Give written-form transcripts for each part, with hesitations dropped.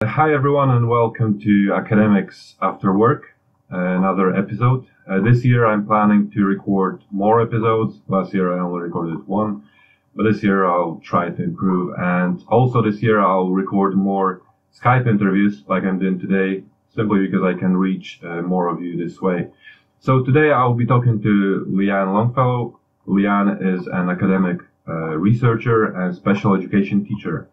Hi everyone and welcome to Academics After Work, another episode. This year I'm planning to record more episodes. Last year I only recorded one, but this year I'll try to improve. And also this year I'll record more Skype interviews like I'm doing today, simply because I can reach more of you this way. So today I'll be talking to Leanne Longfellow. Leanne is an academic researcher and special education teacher.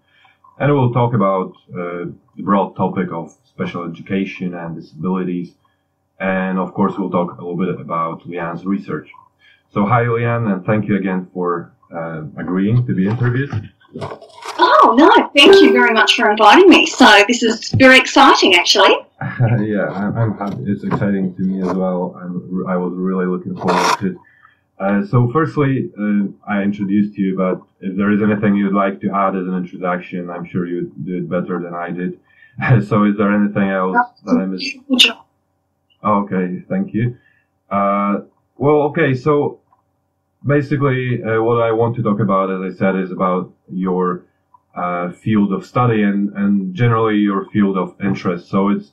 And we'll talk about the broad topic of special education and disabilities. And of course, we'll talk a little bit about Leanne's research. So hi, Leanne, and thank you again for agreeing to be interviewed. Oh, no, thank you very much for inviting me. So this is very exciting, actually. Yeah, I'm happy. It's exciting to me as well. I was really looking forward to it. So firstly, I introduced you, but if there is anything you'd like to add as an introduction, I'm sure you did better than I did. So is there anything else that I missed? Okay, thank you. Okay, so basically what I want to talk about, as I said, is about your field of study and generally your field of interest. So it's,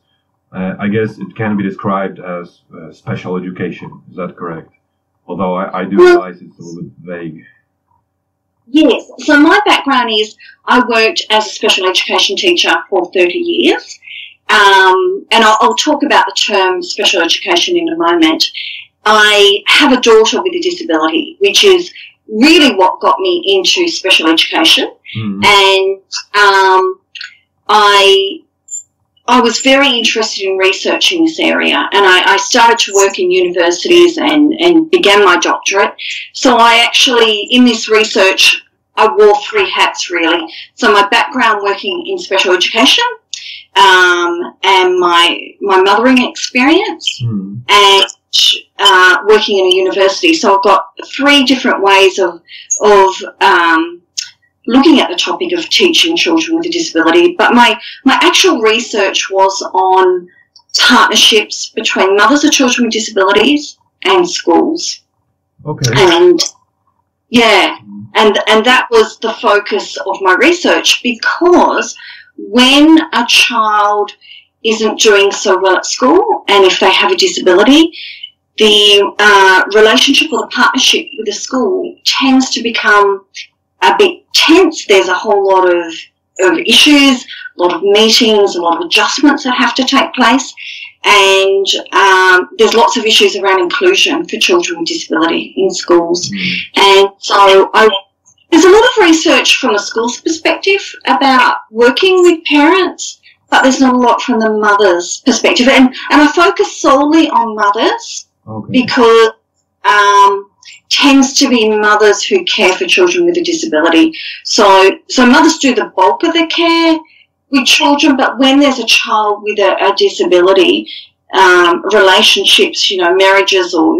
I guess it can be described as special education. Is that correct? Although I do realize it's a little bit vague. Yes. So my background is I worked as a special education teacher for 30 years. And I'll talk about the term special education in a moment. I have a daughter with a disability, which is really what got me into special education. And I was very interested in researching this area, and I started to work in universities and began my doctorate. So I actually, in this research, I wore three hats really. So my background working in special education, and my mothering experience, and working in a university. So I've got three different ways of looking at the topic of teaching children with a disability, but my actual research was on partnerships between mothers of children with disabilities and schools. Okay. And yeah, and that was the focus of my research, because when a child isn't doing so well at school and if they have a disability, the relationship or the partnership with the school tends to become a bit tense. There's a whole lot of issues, a lot of meetings, a lot of adjustments that have to take place, and there's lots of issues around inclusion for children with disability in schools. And so there's a lot of research from the school's perspective about working with parents, but there's not a lot from the mother's perspective. And I focus solely on mothers because tends to be mothers who care for children with a disability. So mothers do the bulk of the care with children, but when there's a child with a disability, relationships, marriages or,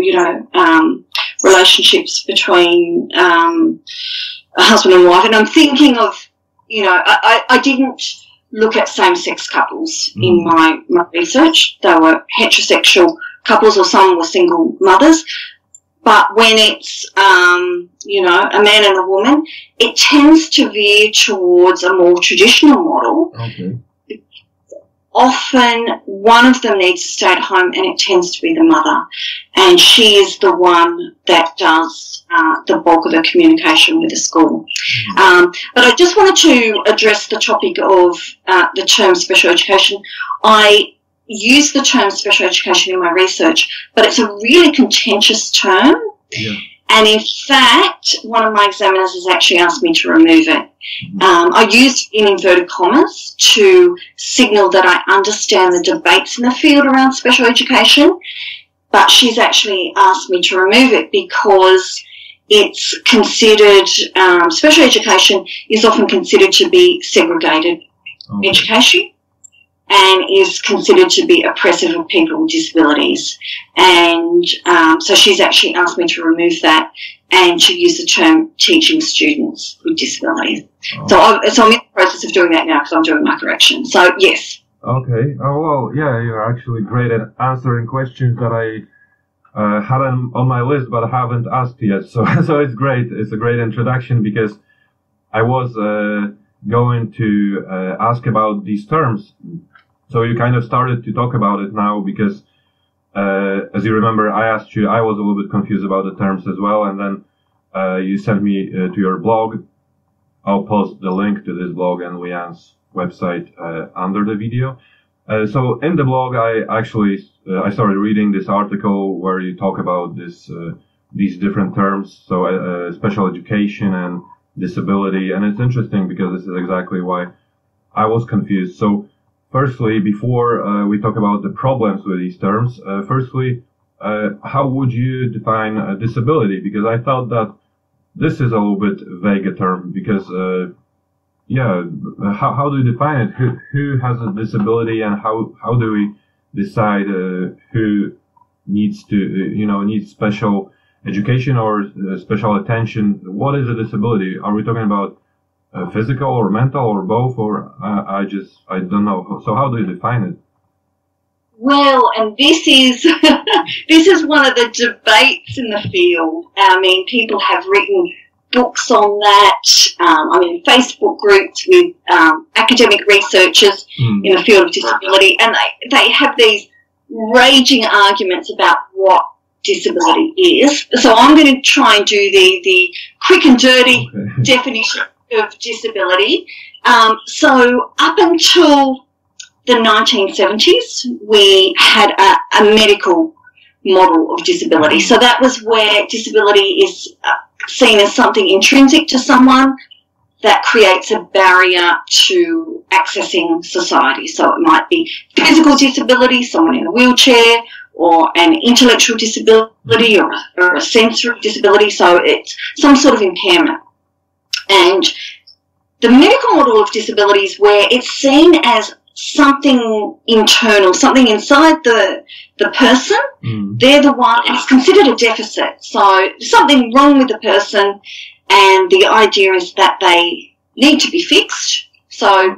relationships between a husband and wife. And I'm thinking of, I didn't look at same-sex couples in my research. They were heterosexual couples or some were single mothers. But when it's, a man and a woman, it tends to veer towards a more traditional model. Okay. Often one of them needs to stay at home, and it tends to be the mother. And she is the one that does the bulk of the communication with the school. But I just wanted to address the topic of the term special education. I use the term special education in my research, but it's a really contentious term. Yeah. And in fact, one of my examiners has actually asked me to remove it. I used in inverted commas to signal that I understand the debates in the field around special education, but she's actually asked me to remove it because it's considered, special education is often considered to be segregated education, and is considered to be oppressive of people with disabilities. And so she's actually asked me to remove that and to use the term teaching students with disabilities. So I'm in the process of doing that now because I'm doing my correction. So, yes. Okay. Oh, well, yeah, you're actually great at answering questions that I had on my list but I haven't asked yet. So it's great. It's a great introduction because I was going to ask about these terms. So you kind of started to talk about it now because, as you remember, I asked you, I was a little bit confused about the terms as well, and then you sent me to your blog. I'll post the link to this blog and Leanne's website under the video. So in the blog, I started reading this article where you talk about these different terms, so special education and disability, and it's interesting because this is exactly why I was confused. So firstly, before we talk about the problems with these terms, how would you define a disability? Because I thought that this is a little bit vague a term because, how do you define it? Who has a disability, and how do we decide who needs to, needs special education or special attention? What is a disability? Are we talking about physical or mental or both? Or I don't know. So how do you define it? Well, and this is this is one of the debates in the field. I mean, people have written books on that. Facebook groups with academic researchers in the field of disability, and they have these raging arguments about what disability is. So I'm going to try and do the quick and dirty definition of disability. So up until the 1970s, we had a medical model of disability. So that was where disability is seen as something intrinsic to someone that creates a barrier to accessing society. So it might be physical disability, someone in a wheelchair, or an intellectual disability or a sensory disability. So it's some sort of impairment. And the medical model of disability is where it's seen as something internal, something inside the person. They're the one, and it's considered a deficit. So there's something wrong with the person, and the idea is that they need to be fixed. So,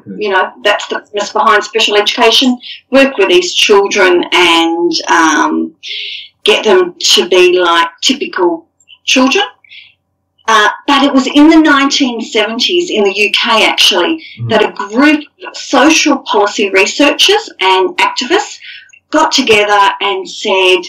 that's the premise behind special education. Work with these children and get them to be like typical children. But it was in the 1970s in the UK, actually, that a group of social policy researchers and activists got together and said,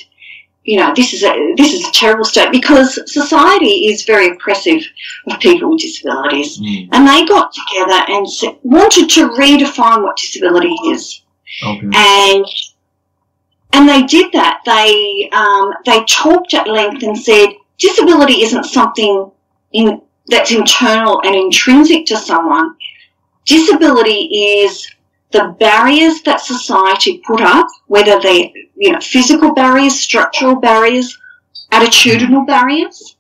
this is a terrible state, because society is very oppressive of people with disabilities. And they got together and wanted to redefine what disability is. And they did that. They talked at length and said disability isn't something that's internal and intrinsic to someone. Disability is the barriers that society put up, whether they're physical barriers, structural barriers, attitudinal barriers,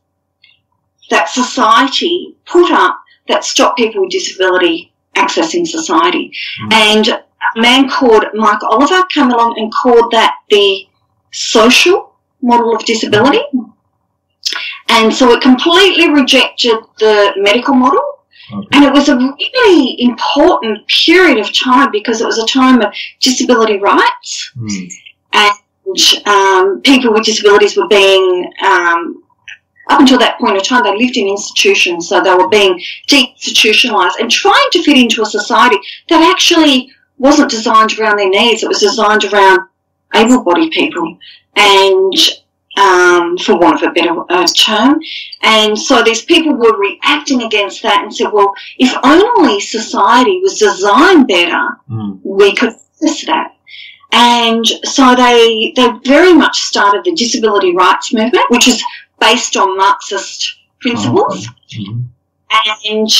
that society put up that stop people with disability accessing society. And a man called Mike Oliver came along and called that the social model of disability. And so it completely rejected the medical model. And it was a really important period of time because it was a time of disability rights. And people with disabilities were being, up until that point of time, they lived in institutions, so they were being deinstitutionalised and trying to fit into a society that actually wasn't designed around their needs. It was designed around able-bodied people, and for want of a better term. And so these people were reacting against that and said, well, if only society was designed better, we could fix that. And so they very much started the disability rights movement, which is based on Marxist principles. And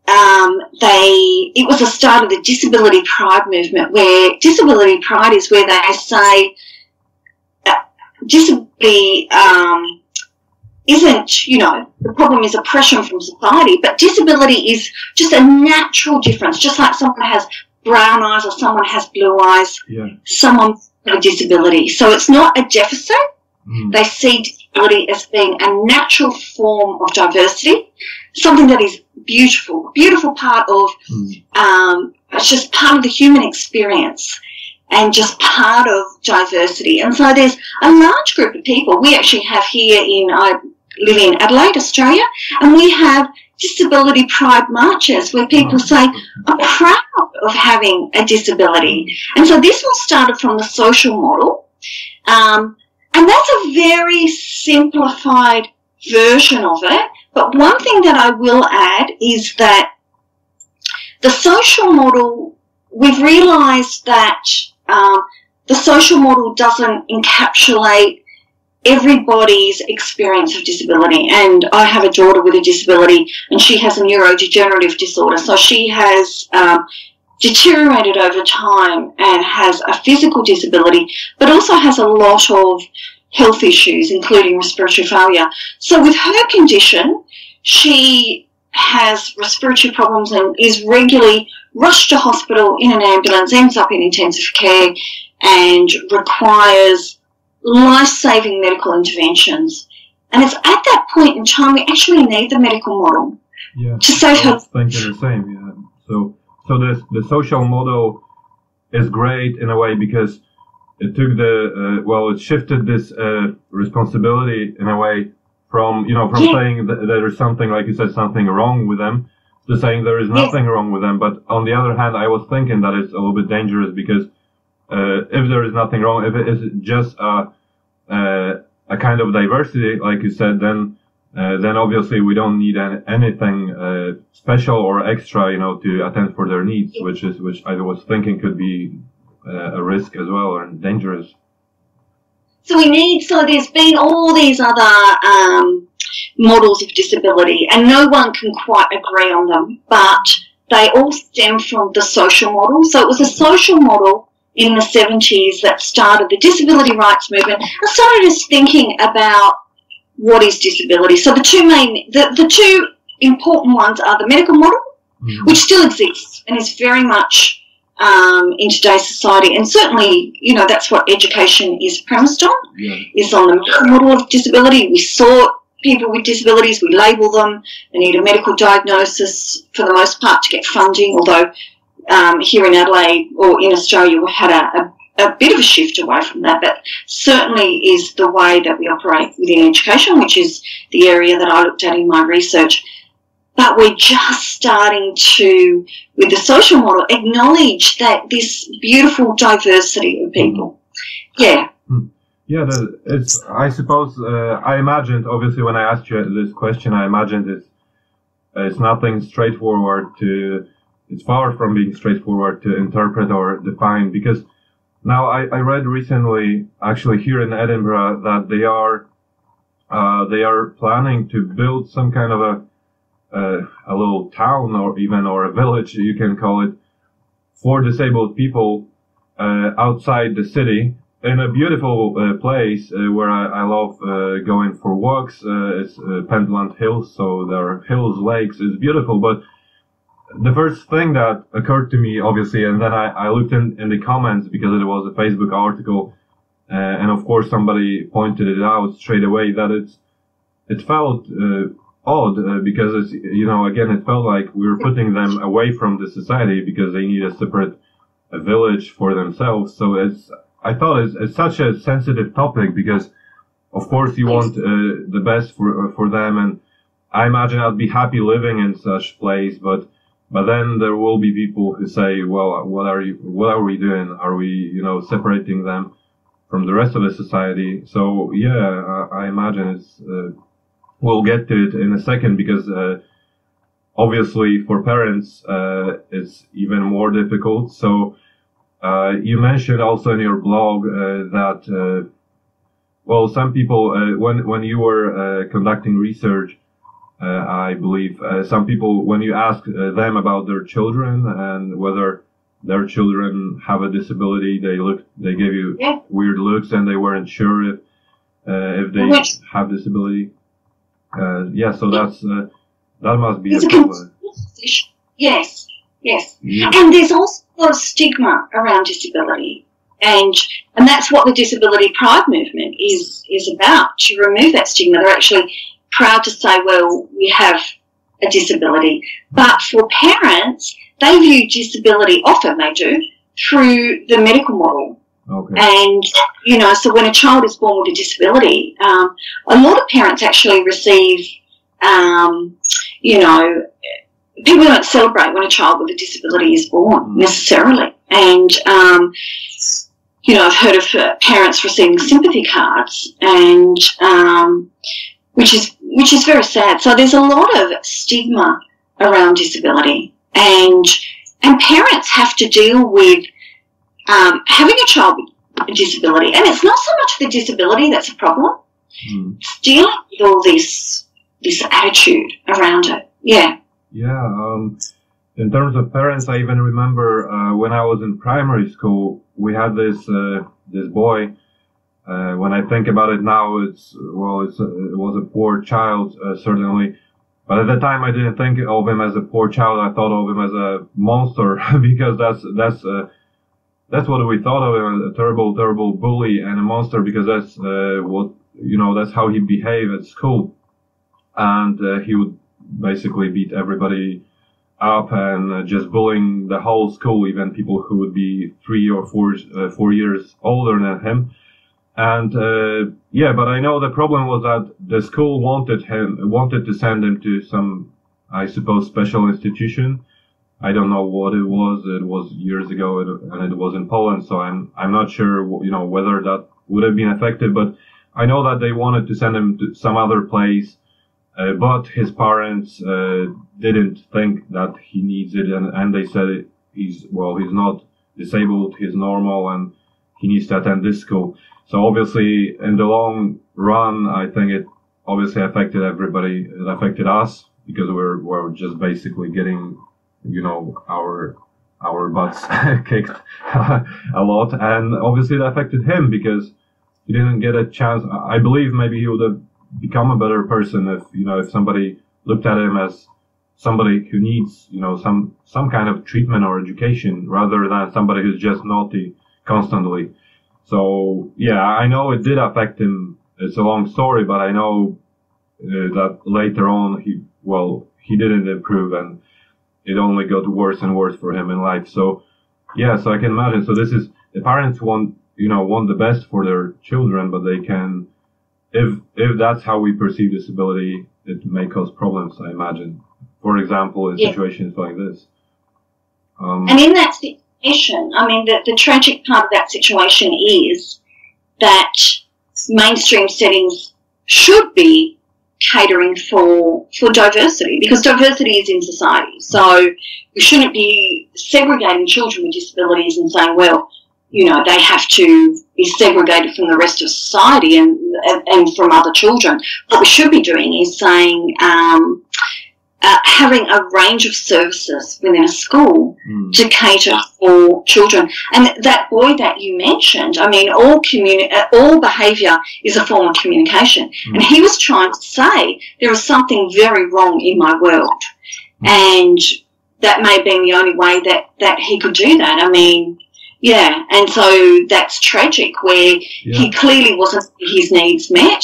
it was the start of the disability pride movement, where disability pride is where they say disability isn't, the problem is oppression from society, but disability is just a natural difference, just like someone has brown eyes or someone has blue eyes, someone with a disability. So it's not a deficit. They see disability as being a natural form of diversity, something that is beautiful, beautiful part of, it's just part of the human experience and just part of diversity. And so there's a large group of people. We actually have here I live in Adelaide, Australia, and we have disability pride marches where people say, I'm proud of having a disability. And so this all started from the social model. And that's a very simplified version of it. But one thing that I will add is that the social model, we've realised that the social model doesn't encapsulate everybody's experience of disability. And I have a daughter with a disability, and she has a neurodegenerative disorder. So she has deteriorated over time and has a physical disability, but also has a lot of health issues, including respiratory failure. So with her condition, she has respiratory problems and is regularly rushed to hospital in an ambulance, ends up in intensive care, and requires life-saving medical interventions. And it's at that point in time we actually need the medical model to save her. Thinking the same, yeah. So the social model is great in a way because it took it shifted this responsibility in a way from saying that there is something, like you said, something wrong with them, to saying there is nothing wrong with them. But on the other hand, I was thinking that it's a little bit dangerous because if there is nothing wrong, if it is just a kind of diversity, like you said, then obviously we don't need anything special or extra, to attend for their needs, which I was thinking could be a risk as well and dangerous. So there's been all these other models of disability, and no one can quite agree on them, but they all stem from the social model. So it was a social model in the 70s that started the disability rights movement. I started us thinking about what is disability. So the two important ones are the medical model, which still exists and is very much in today's society, and certainly, that's what education is premised on, is on the medical model of disability. We sort people with disabilities, we label them, they need a medical diagnosis for the most part to get funding, although here in Adelaide or in Australia we've had a bit of a shift away from that, but certainly is the way that we operate within education, which is the area that I looked at in my research. But we're just starting to, with the social model, acknowledge that this beautiful diversity of people. Yeah. Yeah, I suppose, I imagined, obviously, when I asked you this question, I imagined it's nothing straightforward it's far from being straightforward to interpret or define, because now I read recently, actually here in Edinburgh, that they are planning to build some kind of a little town or a village, you can call it, for disabled people outside the city, in a beautiful place where I love going for walks. It's Pentland Hills, so there are hills, lakes, it's beautiful. But the first thing that occurred to me, obviously, and then I looked in the comments because it was a Facebook article, and of course somebody pointed it out straight away that it felt odd because it's, again, it felt like we were putting them away from the society because they need a separate village for themselves. So I thought it's such a sensitive topic because, of course, you want the best for them, and I imagine I'd be happy living in such place, but then there will be people who say, well, what are we doing? Are we, separating them from the rest of the society? So yeah, I imagine we'll get to it in a second because obviously for parents it's even more difficult. So you mentioned also in your blog that some people when you were conducting research, I believe some people, when you ask them about their children and whether their children have a disability, they gave you weird looks and they weren't sure if they have disability. So that must be a problem. Yes. Yeah. And there's also a lot of stigma around disability, and that's what the disability pride movement is about, to remove that stigma. They're actually proud to say, well, we have a disability. But for parents, they view disability, often they do, through the medical model. Okay. And, so when a child is born with a disability, a lot of parents actually receive you know, people don't celebrate when a child with a disability is born necessarily. And, you know, I've heard of parents receiving sympathy cards, and which is very sad. So there's a lot of stigma around disability, and parents have to deal with having a child with a disability. And it's not so much the disability that's a problem; it's dealing with all this attitude around it. Yeah. Yeah. In terms of parents, I even remember when I was in primary school, we had this boy. When I think about it now, it was a poor child, certainly. But at the time, I didn't think of him as a poor child. I thought of him as a monster because that's what we thought of him, a terrible bully and a monster, because that's that's how he behaved at school, and he would basically beat everybody up and just bullying the whole school, even people who would be 3 or 4 years older than him. And but I know the problem was that the school wanted to send him to some, I suppose, special institution. I don't know what it was. It was years ago, and it was in Poland, so I'm not sure, whether that would have been effective. But I know that they wanted to send him to some other place. But his parents didn't think that he needs it, and they said he's not disabled, he's normal, and he needs to attend this school. So obviously, in the long run, I think it obviously affected everybody. It affected us because we're just basically getting, our butts kicked a lot, and obviously it affected him because he didn't get a chance. I believe maybe he would have become a better person if somebody looked at him as somebody who needs some kind of treatment or education rather than somebody who's just naughty constantly. So yeah, I know it did affect him. It's a long story, but I know that later on he didn't improve, and it only got worse and worse for him in life. So yeah, so I can imagine. So this is, the parents want the best for their children, but they can, if that's how we perceive disability, it may cause problems, I imagine. For example, in situations like this. And in that situation, I mean, the tragic part of that situation is that mainstream settings should be catering for diversity, because diversity is in society. So we shouldn't be segregating children with disabilities and saying, well, they have to be segregated from the rest of society and from other children. What we should be doing is saying, having a range of services within a school to cater for children. And that boy that you mentioned, I mean, all behaviour is a form of communication. And he was trying to say there is something very wrong in my world. And that may have been the only way that he could do that. I mean, yeah, and so that's tragic, where he clearly wasn't getting his needs met,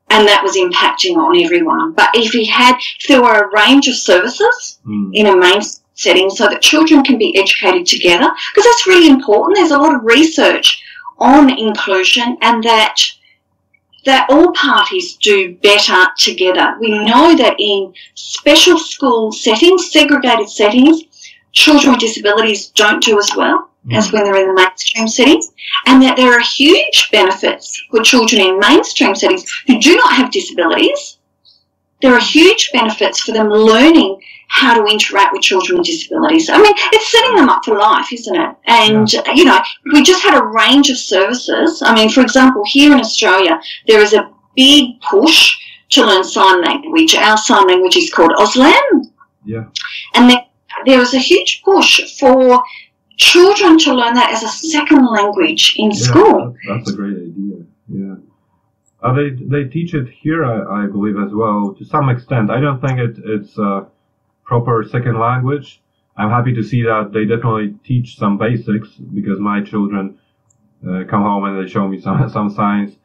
and that was impacting on everyone. But if there were a range of services in a main setting so that children can be educated together, because that's really important. There's a lot of research on inclusion, and that all parties do better together. We know that in special school settings, segregated settings, children with disabilities don't do as well as when they're in the mainstream settings, and that there are huge benefits for children in mainstream settings who do not have disabilities. There are huge benefits for them learning how to interact with children with disabilities. I mean, it's setting them up for life, isn't it? And, we just had a range of services. I mean, for example, here in Australia, there is a big push to learn sign language. Our sign language is called Auslan. Yeah. And there is a huge push for children to learn that as a second language in school. That's a great idea. Yeah. They teach it here, I believe, as well, to some extent. I don't think it's a proper second language. I'm happy to see that they definitely teach some basics, because my children come home and they show me some signs.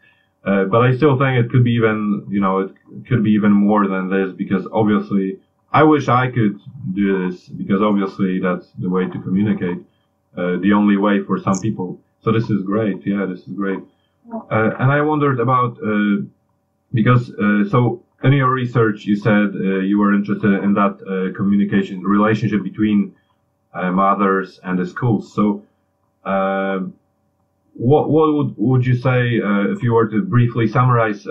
But I still think it could be even more than this, because obviously I wish I could do this, because obviously that's the way to communicate. The only way for some people. So this is great. Yeah, this is great. And I wondered about, because, so in your research, you said you were interested in that communication relationship between mothers and the schools. So, what would you say if you were to briefly summarize?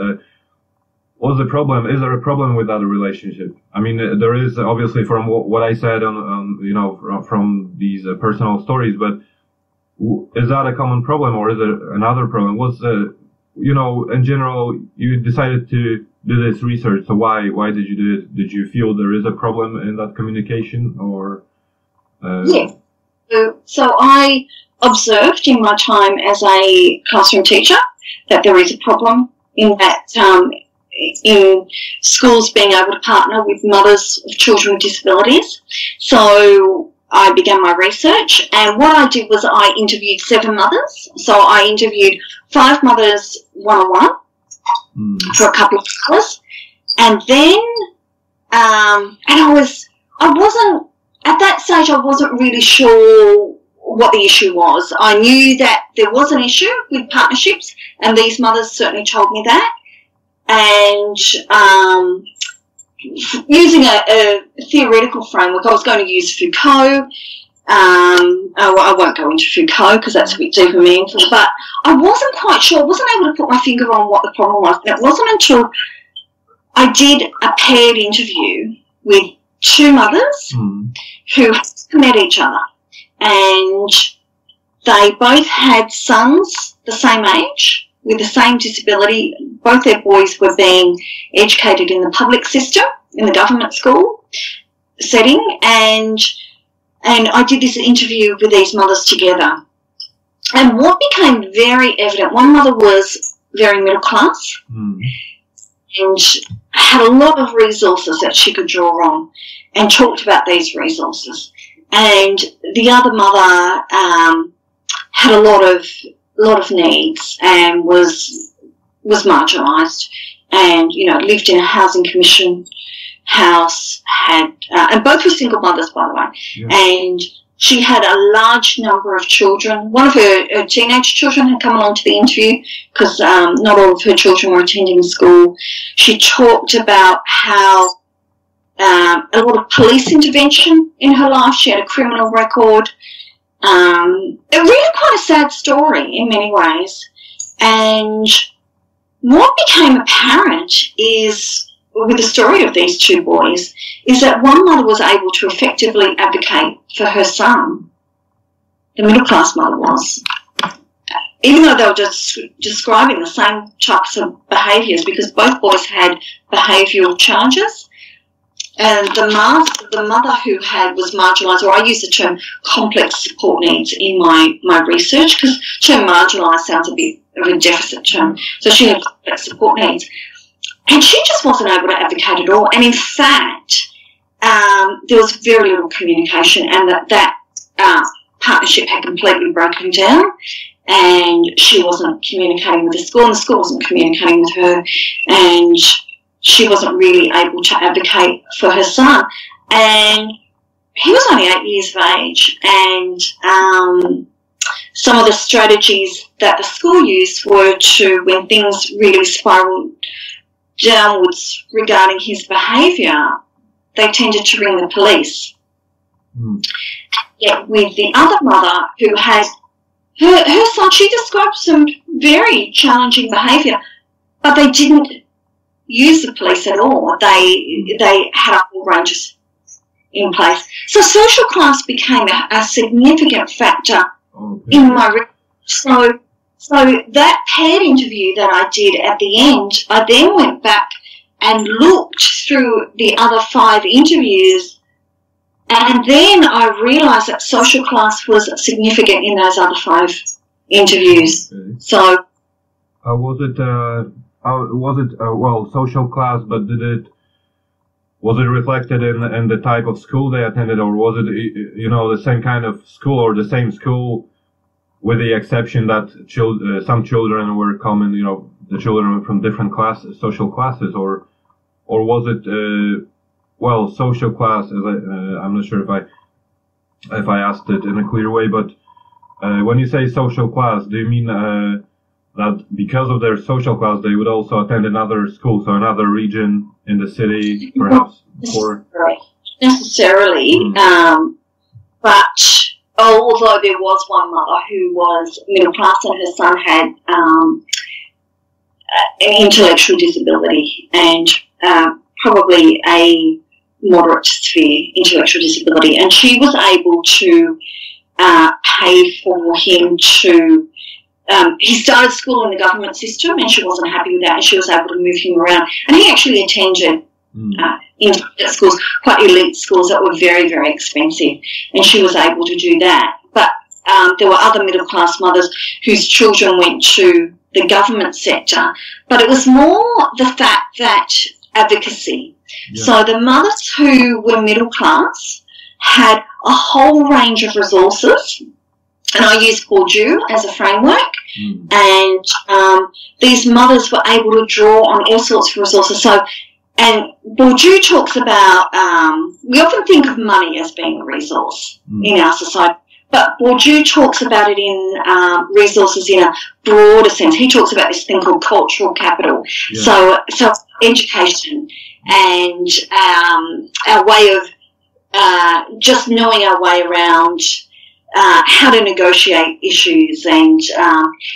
What's the problem? Is there a problem with that relationship? I mean, there is obviously from what I said on from these personal stories, but is that a common problem or is it another problem? What's the, in general, you decided to do this research. So why did you do it? Did you feel there is a problem in that communication or? Yes. So I observed in my time as a classroom teacher that there is a problem in that, in schools being able to partner with mothers of children with disabilities. So I began my research, and what I did was I interviewed 7 mothers. So I interviewed 5 mothers one-on-one for a couple of hours, and then and I wasn't at that stage. I wasn't really sure what the issue was. I knew that there was an issue with partnerships, and these mothers certainly told me that. And using a theoretical framework, I was going to use Foucault. I won't go into Foucault because that's a bit deeper meaningful, but I wasn't quite sure. I wasn't able to put my finger on what the problem was. And it wasn't until I did a paired interview with 2 mothers who met each other, and they both had sons the same age with the same disability. Both their boys were being educated in the public system, in the government school setting, and I did this interview with these mothers together. And what became very evident, one mother was very middle class and had a lot of resources that she could draw on and talked about these resources. And the other mother had a lot of needs and was marginalised, and lived in a housing commission house, had and both were single mothers, by the way. Yeah. And she had a large number of children. One of her teenage children had come along to the interview because not all of her children were attending school. She talked about how a lot of police intervention in her life. She had a criminal record. Really quite a sad story in many ways. And what became apparent is, with the story of these 2 boys, is that one mother was able to effectively advocate for her son. The middle class mother was. Even though they were just describing the same types of behaviours, because both boys had behavioural challenges. And the mother who was marginalised, or I use the term complex support needs in my research, because the term marginalised sounds a bit of a deficit term. So she had complex support needs. And she just wasn't able to advocate at all. And in fact, there was very little communication, and that partnership had completely broken down, and she wasn't communicating with the school, and the school wasn't communicating with her, and she wasn't really able to advocate for her son. And he was only 8 years of age, and some of the strategies that the school used were to, when things really spiraled downwards regarding his behaviour, they tended to ring the police. Yet with the other mother who had her son, she described some very challenging behaviour, but they didn't use the police at all. They had a whole range in place. So social class became a significant factor in my research. So that paired interview that I did at the end, I then went back and looked through the other 5 interviews, and then I realised that social class was significant in those other 5 interviews. Okay. So was it social class, but was it reflected in the type of school they attended, or was it the same kind of school or the same school, with the exception that some children were common, the children were from different social classes, or was it social class? As I'm not sure if I asked it in a clear way, but when you say social class, do you mean that because of their social class they would also attend another school, so another region in the city, perhaps poor? Necessarily, but although there was one mother who was middle class and her son had an intellectual disability and probably a moderate to severe intellectual disability, and she was able to pay for him to. He started school in the government system, and she wasn't happy with that, and she was able to move him around. And he actually attended intermediate schools, quite elite schools that were very, very expensive, and she was able to do that. But there were other middle class mothers whose children went to the government sector, but it was more the fact that advocacy. Yeah. So the mothers who were middle class had a whole range of resources. And I use Bourdieu as a framework, and these mothers were able to draw on all sorts of resources. So, and Bourdieu talks about, we often think of money as being a resource in our society, but Bourdieu talks about it in resources in a broader sense. He talks about this thing called cultural capital. Yeah. So education and our way of just knowing our way around how to negotiate issues, and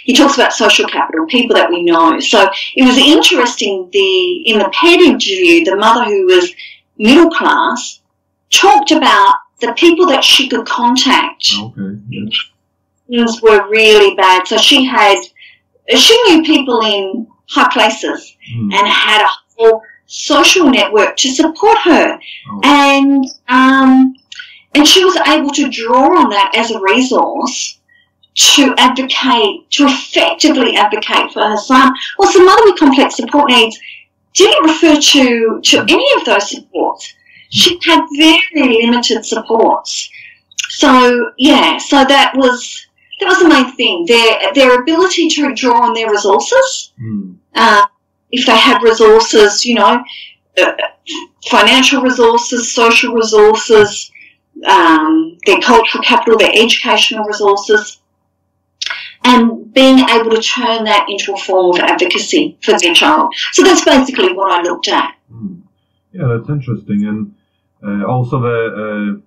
he talks about social capital, people that we know. So it was interesting, in the PED interview, the mother who was middle class talked about the people that she could contact. Okay. Yeah. Things were really bad. So she knew people in high places and had a whole social network to support her. And she was able to draw on that as a resource to effectively advocate for her son. Well, some mother with complex support needs didn't refer to any of those supports. She had very limited supports. So, yeah, so that was the main thing. Their ability to draw on their resources. If they had resources, financial resources, social resources, their cultural capital, their educational resources, and being able to turn that into a form of advocacy for their child. So that's basically what I looked at. Yeah, that's interesting. And also the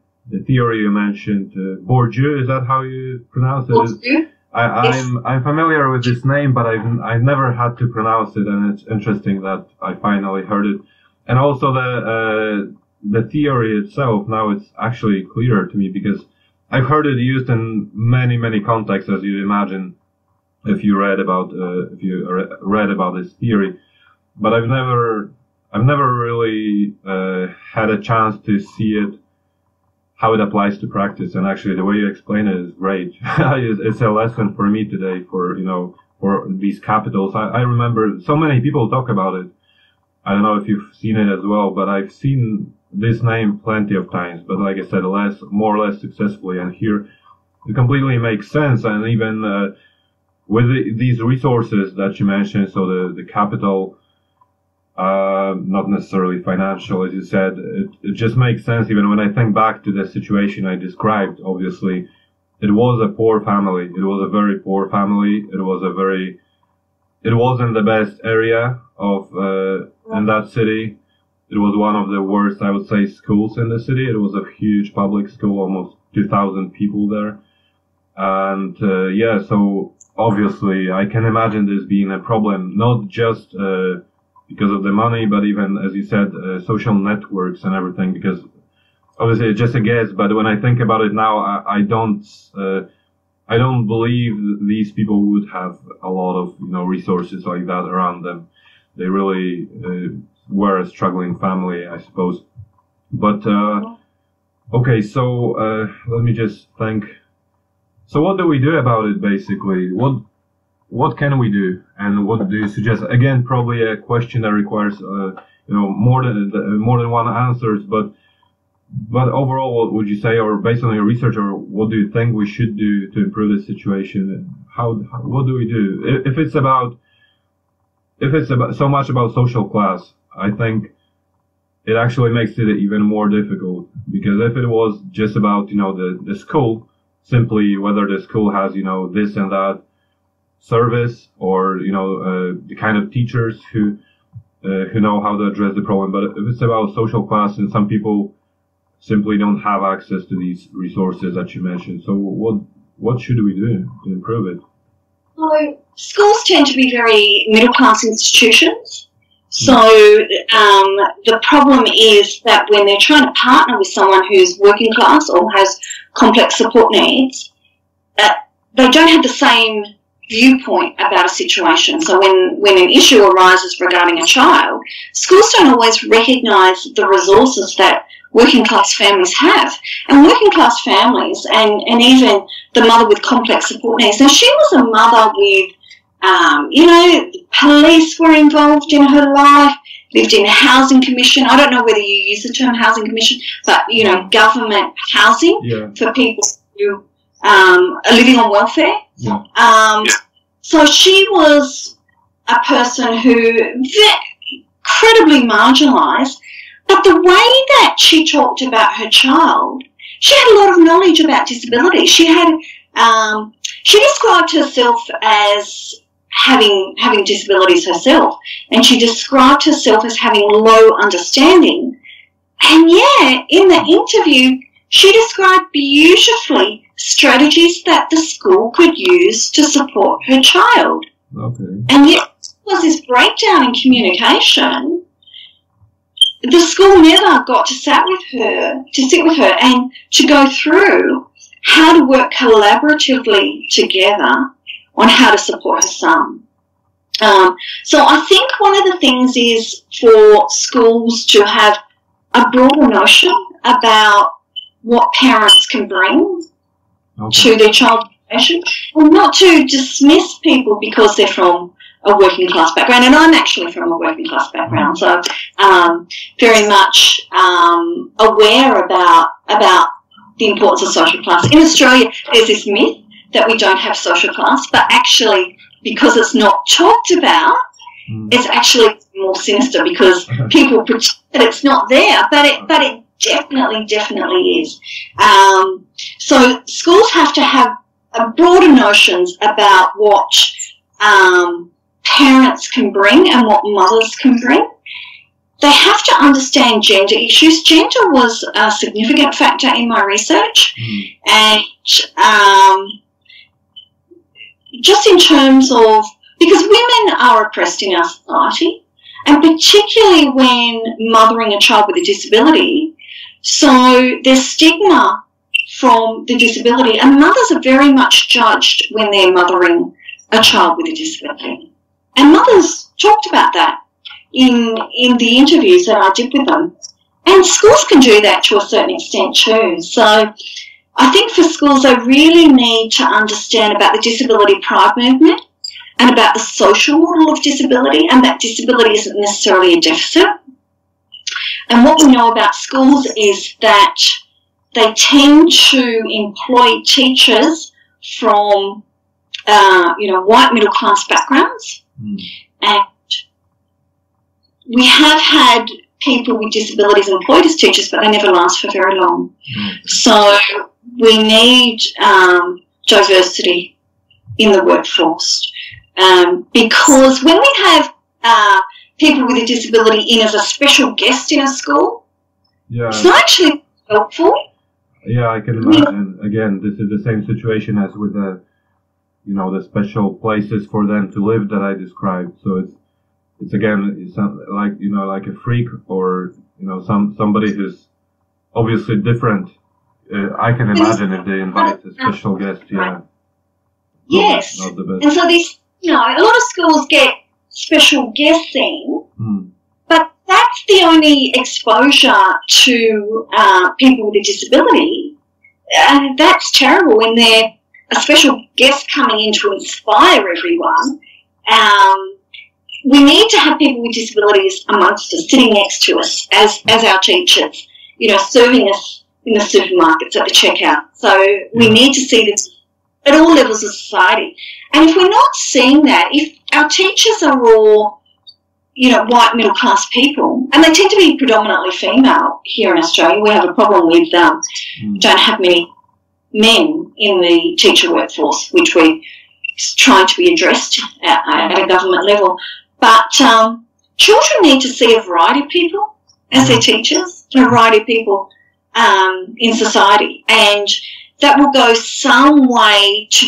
theory you mentioned, Bourdieu, is that how you pronounce it? Bourdieu? I'm familiar with this name, but I've never had to pronounce it, and it's interesting that I finally heard it. And also the theory itself, now it's actually clearer to me, because I've heard it used in many, many contexts, as you imagine, if you read about this theory. But I've never really had a chance to see it, how it applies to practice. And actually, the way you explain it is great. It's a lesson for me today for these capitals. I remember so many people talk about it. I don't know if you've seen it as well, but I've seen this name plenty of times, but like I said, more or less successfully. And here it completely makes sense. And even with these resources that you mentioned, so the capital, not necessarily financial, as you said, it just makes sense. Even when I think back to the situation I described, obviously, it was a poor family. It was a very poor family. It wasn't the best area of in that city. It was one of the worst, I would say, schools in the city. It was a huge public school, almost 2,000 people there. And so obviously I can imagine this being a problem, not just because of the money, but even, as you said, social networks and everything, because obviously it's just a guess, but when I think about it now, I don't believe these people would have a lot of resources like that around them. They really were a struggling family, I suppose. But okay, so let me just think. So what do we do about it, basically? What can we do, and what do you suggest? Again, probably a question that requires more than one answers, but overall, what would you say, or based on your research, or what do you think we should do to improve the situation? What do we do? If it's so much about social class, I think it actually makes it even more difficult, because if it was just about the school, simply whether the school has this and that service, or the kind of teachers who who know how to address the problem. But if it's about social class, and some people simply don't have access to these resources that you mentioned, so what should we do to improve it? So schools tend to be very middle class institutions. So the problem is that when they're trying to partner with someone who's working class or has complex support needs, they don't have the same viewpoint about a situation. So when an issue arises regarding a child, schools don't always recognise the resources that working class families have. And working class families, and even the mother with complex support needs. Now, she was a mother with, police were involved in her life, lived in a housing commission. I don't know whether you use the term housing commission, but, government housing for people who are living on welfare. Yeah. So she was a person who incredibly marginalised, but the way that she talked about her child, she had a lot of knowledge about disability. She described herself as having disabilities herself, and she described herself as having low understanding. And in the interview, she described beautifully strategies that the school could use to support her child. Okay. And yet there was this breakdown in communication. The school never got to sit with her and to go through how to work collaboratively together on how to support her son. So I think one of the things is for schools to have a broader notion about what parents can bring to their child's education, and not to dismiss people because they're from a working class background. And I'm actually from a working class background, so very much aware about the importance of social class. In Australia, there's this myth that we don't have social class, but actually, because it's not talked about, it's actually more sinister because people pretend that it's not there, but it definitely is. So schools have to have broader notions about what parents can bring and what mothers can bring. They have to understand gender issues. Gender was a significant factor in my research, and just in terms of, because women are oppressed in our society, and particularly when mothering a child with a disability, so there's stigma from the disability, and mothers are very much judged when they're mothering a child with a disability. And mothers talked about that in the interviews that I did with them. And schools can do that to a certain extent too. So I think for schools, they really need to understand about the disability pride movement and about the social model of disability, and that disability isn't necessarily a deficit. And what we know about schools is that they tend to employ teachers from, white middle class backgrounds. And we have had people with disabilities employed as teachers, but they never last for very long. So we need diversity in the workforce, because when we have people with a disability in as a special guest in a school, it's not actually helpful. Yeah, I can imagine. Again, this is the same situation as with the special places for them to live that I described. So it's like a freak, or somebody who's obviously different. I can imagine if they invite a special guest. Yes. Not the best. And so these, a lot of schools get special guests in, but that's the only exposure to people with a disability, and that's terrible when they're a special guest coming in to inspire everyone. We need to have people with disabilities amongst us, sitting next to us as our teachers, serving us in the supermarkets at the checkout. So we need to see this at all levels of society. And if we're not seeing that, if our teachers are all, white middle class people, and they tend to be predominantly female here in Australia, we have a problem with don't have many men in the teacher workforce, which we're trying to be addressed at a government level. But children need to see a variety of people as their teachers, a variety of people in society, and that will go some way to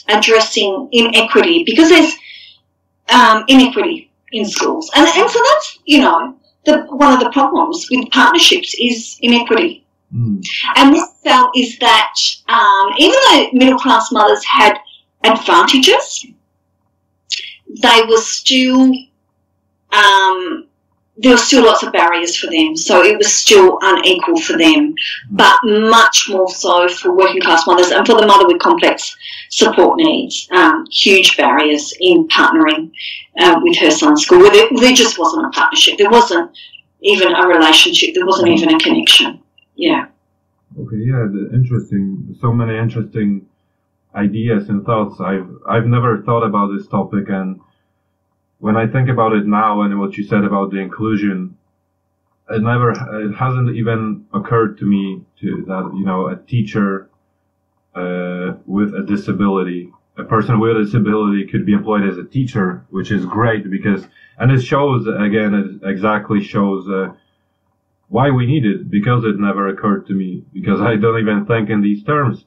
addressing inequity, because there's inequity in schools, and so that's, you know, one of the problems with partnerships is inequity. And this felt is that even though middle class mothers had advantages, they were still there were still lots of barriers for them, so it was still unequal for them, but much more so for working class mothers and for the mother with complex support needs. Huge barriers in partnering with her son's school. There just wasn't a partnership. There wasn't even a relationship. There wasn't even a connection. Yeah. Okay. Yeah. Interesting. So many interesting ideas and thoughts. I've never thought about this topic, and when I think about it now and what you said about the inclusion, it hasn't even occurred to me that, you know, a teacher with a disability, a person with a disability could be employed as a teacher, which is great and it shows, again, it exactly shows why we need it, because it never occurred to me, because I don't even think in these terms.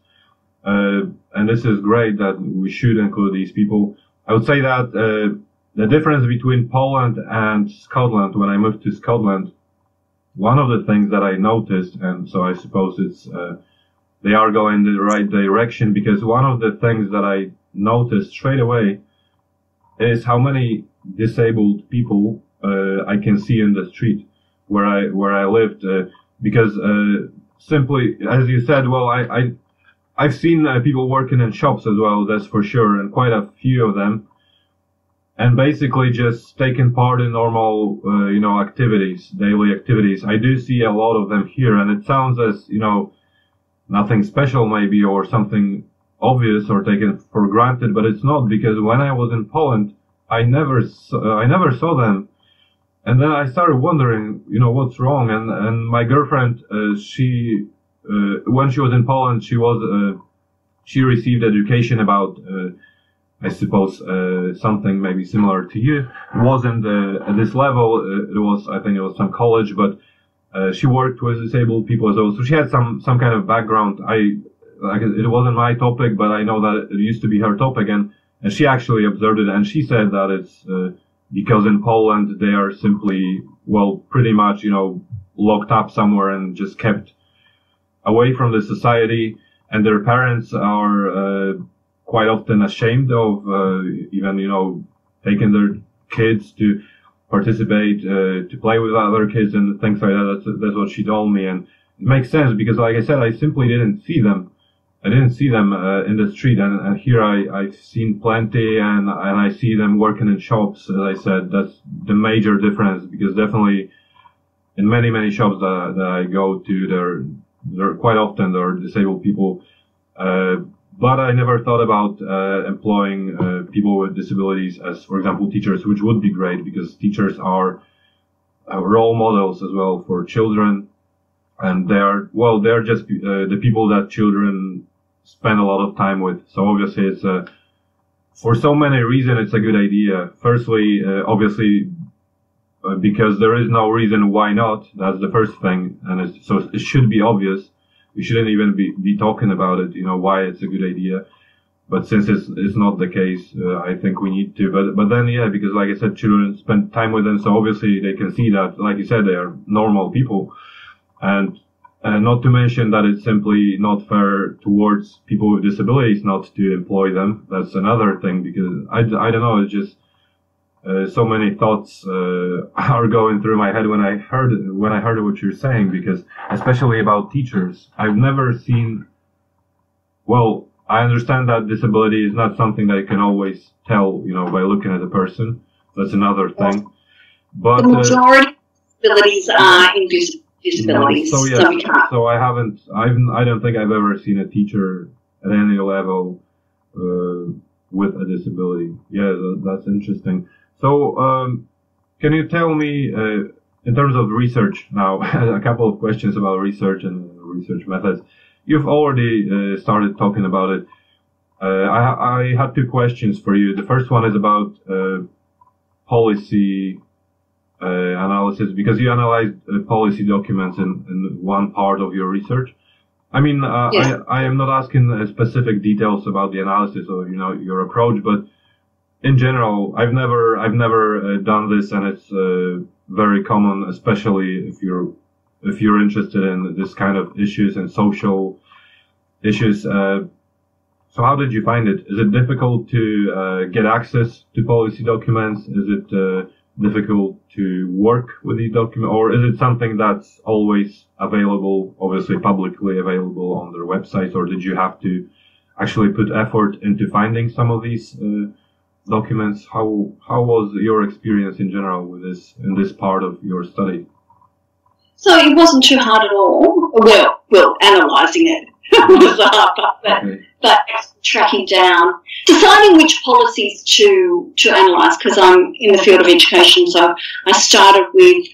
And this is great that we should include these people. I would say that the difference between Poland and Scotland, when I moved to Scotland, one of the things that I noticed, and so I suppose it's they are going in the right direction, because one of the things that I noticed straight away is how many disabled people I can see in the street where I lived, because simply, as you said, well, I've seen people working in shops as well, that's for sure, and quite a few of them. And basically just taking part in normal, you know, activities, daily activities. I do see a lot of them here, and it sounds as, you know, nothing special maybe, or something obvious or taken for granted, but it's not, because when I was in Poland, I never saw them. And then I started wondering, you know, what's wrong. And my girlfriend, she, when she was in Poland, she received education about, I suppose, something maybe similar to you. It wasn't at this level. I think it was some college, but she worked with disabled people as well. So she had some kind of background. It wasn't my topic, but I know that it used to be her topic, and she actually observed it, and she said that it's because in Poland they are simply, well, pretty much, you know, locked up somewhere and just kept away from the society, and their parents are quite often ashamed of even, you know, taking their kids to participate, to play with other kids and things like that. That's what she told me, and it makes sense, because, like I said, I simply didn't see them. I didn't see them in the street, and here I've seen plenty, and I see them working in shops. As I said, that's the major difference, because definitely in many shops that I go to, there quite often there are disabled people. But I never thought about employing people with disabilities as, for example, teachers, which would be great, because teachers are role models as well for children, and they're just the people that children spend a lot of time with. So obviously, it's for so many reasons it's a good idea. Firstly, obviously, because there is no reason why not. That's the first thing, and so it should be obvious. We shouldn't even be talking about it, you know, why it's a good idea. But since it's not the case, I think we need to. But then, yeah, because like I said, children spend time with them, so obviously they can see that, like you said, they are normal people. And not to mention that it's simply not fair towards people with disabilities not to employ them. That's another thing, because I don't know, it's just so many thoughts are going through my head when I heard what you're saying, because especially about teachers, I've never seen. Well, I understand that disability is not something that you can always tell, you know, by looking at a person. That's another thing. But the majority of disabilities are invisible disabilities. So yeah, so I don't think I've ever seen a teacher at any level with a disability. Yeah, that's interesting. So can you tell me, in terms of research now, a couple of questions about research and research methods. You've already started talking about it. I had two questions for you. The first one is about policy analysis, because you analyzed policy documents in one part of your research. I mean, Yes. I am not asking specific details about the analysis or your approach, but in general, I've never done this, and it's very common, especially if you're interested in this kind of issues and social issues. So how did you find it? Is it difficult to get access to policy documents? Is it difficult to work with these documents, or is it something that's always available, obviously publicly available on their websites, or did you have to actually put effort into finding some of these documents? How was your experience in general with this in this part of your study? So it wasn't too hard at all. Well, analysing it was the hard part, but tracking down, deciding which policies to analyse, because I'm in the field of education. So I started with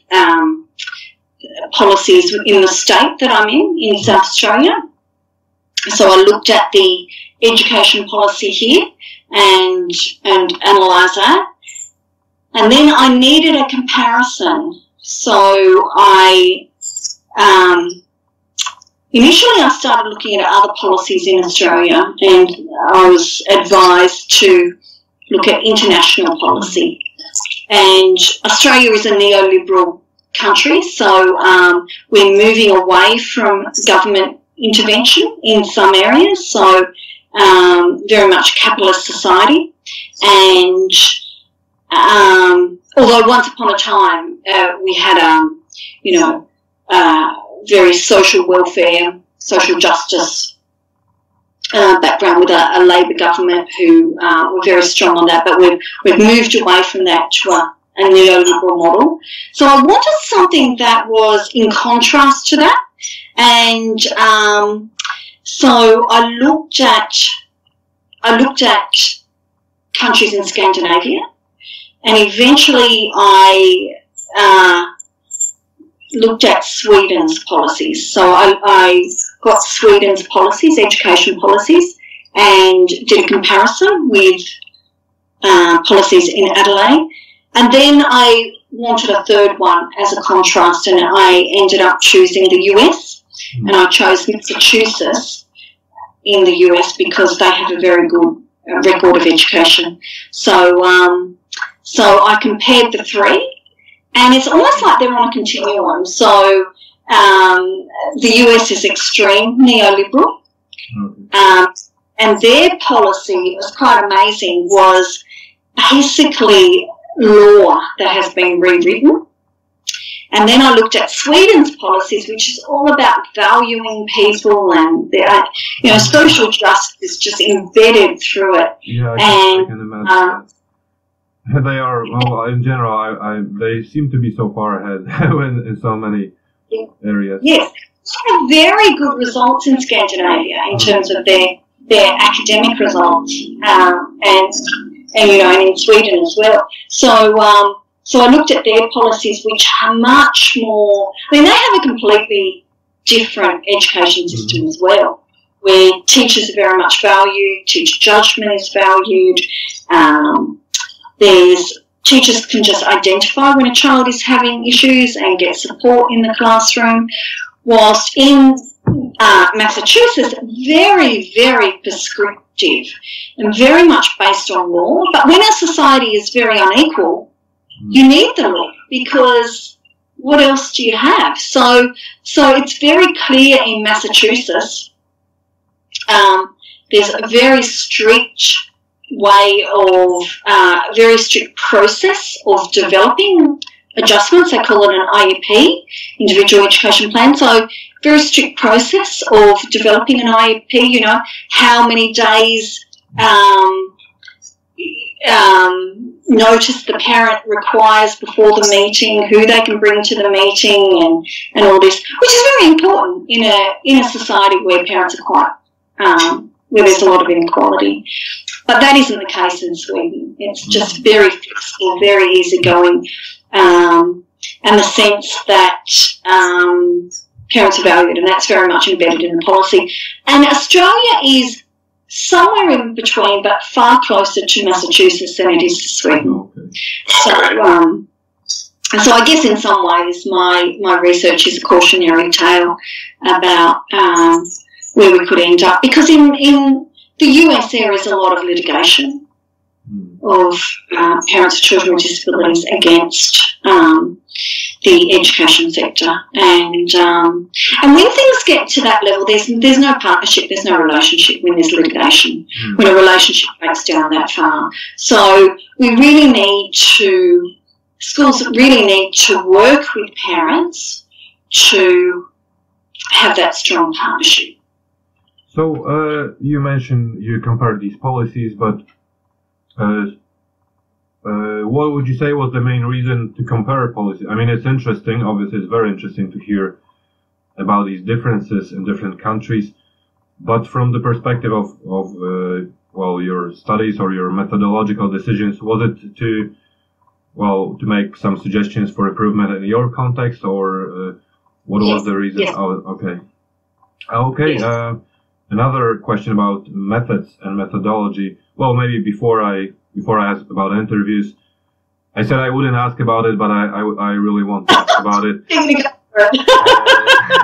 policies in the state that I'm in South Australia. So I looked at the education policy here and analysed that. And then I needed a comparison. So initially I started looking at other policies in Australia, and I was advised to look at international policy. And Australia is a neoliberal country, so we're moving away from government intervention in some areas, so very much capitalist society. And although once upon a time we had very social welfare, social justice background with a Labor government who were very strong on that, but we've moved away from that to a neoliberal model. So I wanted something that was in contrast to that, and so I looked at countries in Scandinavia, and eventually I looked at Sweden's policies. So I got Sweden's policies, education policies, and did a comparison with policies in Adelaide. And then I wanted a third one as a contrast, and I ended up choosing the US, and I chose Massachusetts in the US because they have a very good record of education. So I compared the three, and it's almost like they're on a continuum. So the US is extreme neoliberal, and their policy, it was quite amazing, was basically law that has been rewritten. And then I looked at Sweden's policies, which is all about valuing people, and social justice is just embedded through it. Yeah, I can imagine. They are, well, in general, they seem to be so far ahead in so many areas. Yes, they have very good results in Scandinavia in terms of their academic results, and in Sweden as well. So I looked at their policies, which are much more. I mean, they have a completely different education system as well, where teachers are very much valued, teacher judgment is valued. Teachers can just identify when a child is having issues and get support in the classroom, whilst in Massachusetts, very, very prescriptive and very much based on law. But when our society is very unequal, you need the law, because what else do you have? So it's very clear in Massachusetts, there's a very strict way of, very strict process of developing adjustments. They call it an IEP, individual education plan. So very strict process of developing an IEP, how many days notice the parent requires before the meeting, who they can bring to the meeting, and all this, which is very important in a society where parents are quite, where there's a lot of inequality. But that isn't the case in Sweden. It's just very flexible, very easygoing, and the sense that parents are valued, and that's very much embedded in the policy. And Australia is somewhere in between, but far closer to Massachusetts than it is to Sweden. so I guess in some ways my research is a cautionary tale about where we could end up, because in the US there is a lot of litigation of parents of children with disabilities against the education sector, and when things get to that level, there's no partnership, there's no relationship when there's litigation, when a relationship breaks down that far. So schools really need to work with parents to have that strong partnership. So you mentioned you compared these policies, but what would you say was the main reason to compare policies? I mean, it's interesting. Obviously, it's very interesting to hear about these differences in different countries. But from the perspective of your studies or your methodological decisions, was it to make some suggestions for improvement in your context, or what was the reason? Yes. Oh, okay. Yes. Another question about methods and methodology. Well, maybe before I ask about interviews, I said I wouldn't ask about it, but I really want to ask about it.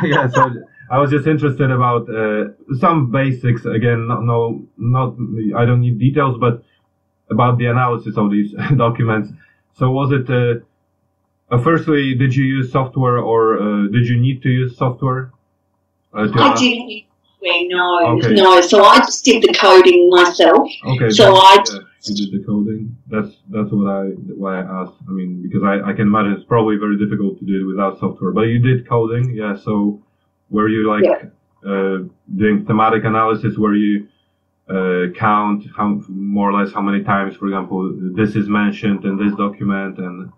Yeah, so I was just interested about some basics. Again, not I don't need details, but about the analysis of these documents. So was it firstly, did you use software, or did you need to use software? I didn't. No. So I just did the coding myself. Okay. So you did the coding. That's why I asked. I mean, because I can imagine it's probably very difficult to do it without software. But you did coding, yeah. So were you doing thematic analysis where you count more or less how many times, for example, this is mentioned in this document, and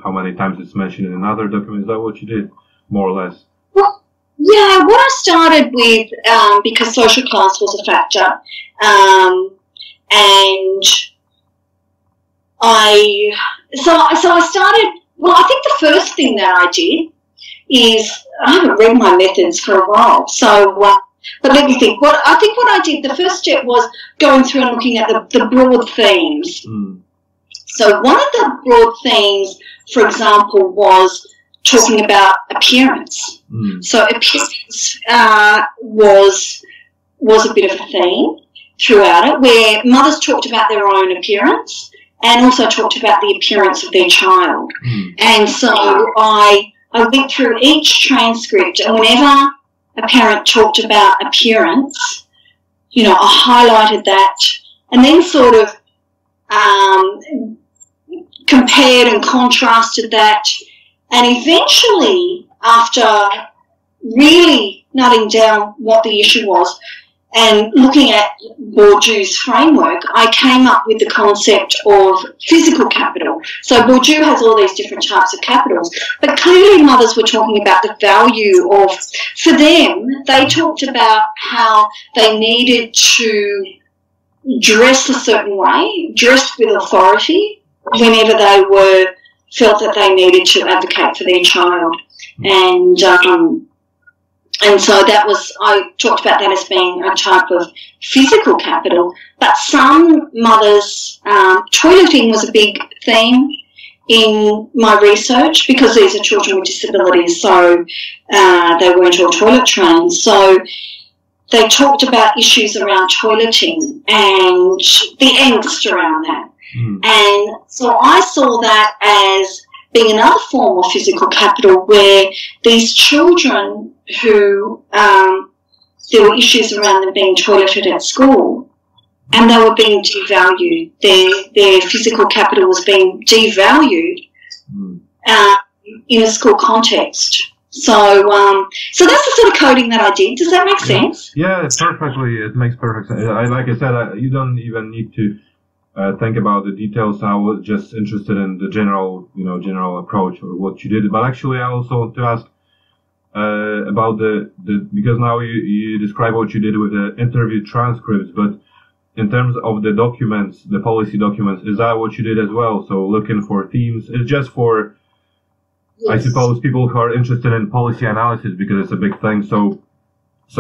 how many times it's mentioned in another document? Is that what you did, more or less? Well, yeah, what I started with, because social class was a factor, and I started. Well, I think the first thing that I did is, I haven't read my methods for a while, so. But let me think. What I did, the first step was going through and looking at the broad themes. So one of the broad themes, for example, was talking about appearance. So appearance was a bit of a theme throughout it, where mothers talked about their own appearance and also talked about the appearance of their child. And so I went through each transcript, and whenever a parent talked about appearance, I highlighted that, and then sort of compared and contrasted that, and eventually, after really nutting down what the issue was and looking at Bourdieu's framework, I came up with the concept of physical capital. So Bourdieu has all these different types of capitals, but clearly mothers were talking about the value of, for them, they talked about how they needed to dress a certain way, dress with authority, whenever they felt that they needed to advocate for their child. And so I talked about that as being a type of physical capital, but some mothers, toileting was a big theme in my research, because these are children with disabilities, so they weren't all toilet trained. So they talked about issues around toileting and the angst around that. And so I saw that as being another form of physical capital, where these children who there were issues around them being toileted at school, and they were being devalued. Their physical capital was being devalued in a school context. So that's the sort of coding that I did. Does that make sense? Yeah, perfectly. It makes perfect sense. Like I said, you don't even need to think about the details. I was just interested in the general approach or what you did. But actually, I also want to ask about the because now you describe what you did with the interview transcripts, but in terms of the documents, the policy documents, is that what you did as well? So looking for themes, it's just for, yes, I suppose, people who are interested in policy analysis, because it's a big thing. So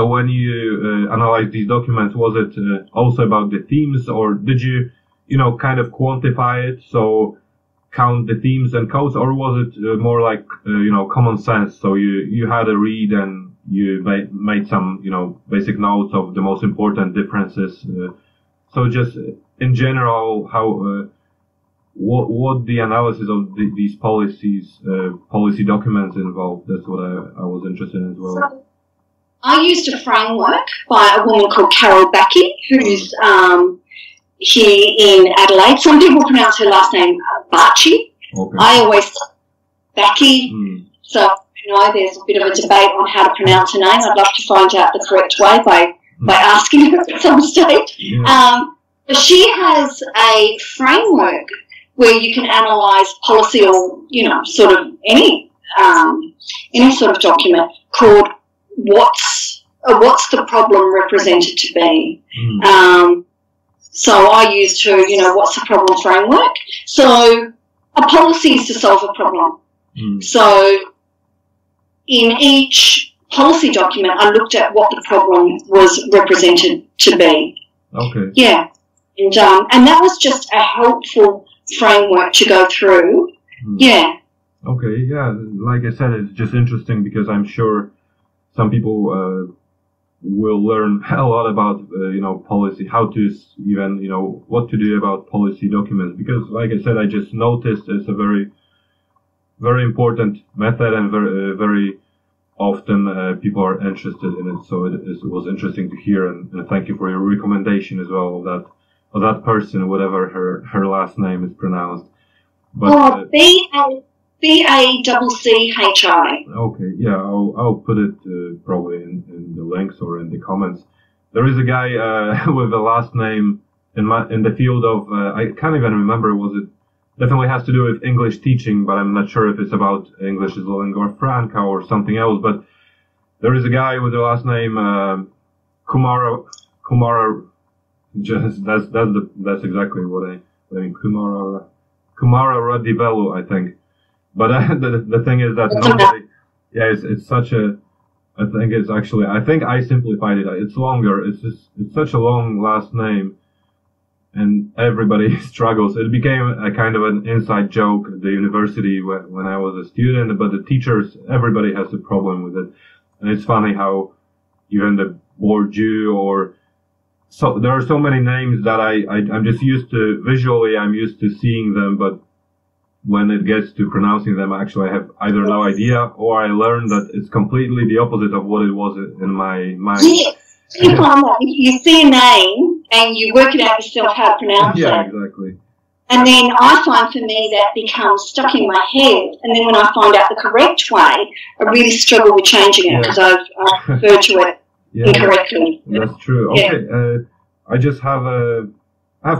when you analyze these documents, was it also about the themes, or did you kind of quantify it? So count the themes and codes, or was it more like common sense? So you had a read and you made some basic notes of the most important differences. So just in general, how what the analysis of these policy documents involved? That's what I was interested in as well. So I used a framework by a woman called Carol Backey, who's here in Adelaide. Some people pronounce her last name Barchi. Okay. I always Backey. So there's a bit of a debate on how to pronounce her name. I'd love to find out the correct way by asking her at some stage. Yeah. But she has a framework where you can analyse policy or sort of any sort of document called what's the problem represented to be. So I used her, what's the problem framework. So a policy is to solve a problem. So in each policy document, I looked at what the problem was represented to be. Okay. Yeah. And that was just a helpful framework to go through. Yeah. Okay, yeah. Like I said, it's just interesting because I'm sure some people will learn a lot about, policy, how to even, what to do about policy documents. Because, like I said, I just noticed it's a very, very important method, and very often people are interested in it. So it was interesting to hear, and thank you for your recommendation as well of that person, whatever her last name is pronounced. But B-A-C-C-H-I. Okay, yeah, I'll put it probably in the links or in the comments. There is a guy with a last name in the field of I can't even remember. Was it definitely has to do with English teaching, but I'm not sure if it's about English as a lingua franca or something else. But there is a guy with the last name Kumara. Just that's exactly what I mean. Kumara Radivelu, I think. But the thing is that nobody, it's such a, I think I simplified it. It's longer. It's such a long last name, and everybody struggles. It became a kind of an inside joke at the university when I was a student, but the teachers, everybody has a problem with it. And it's funny how even the Bourdieu so there are so many names that I'm just used to, visually I'm used to seeing them, but when it gets to pronouncing them, actually I have either no idea or I learned that it's completely the opposite of what it was in my mind. Yeah, you see a name and you work it out yourself how to pronounce it. Yeah, exactly. And then I find for me that becomes stuck in my head. And then when I find out the correct way, I really struggle with changing it because I've referred to it incorrectly. That's true. Okay, I just have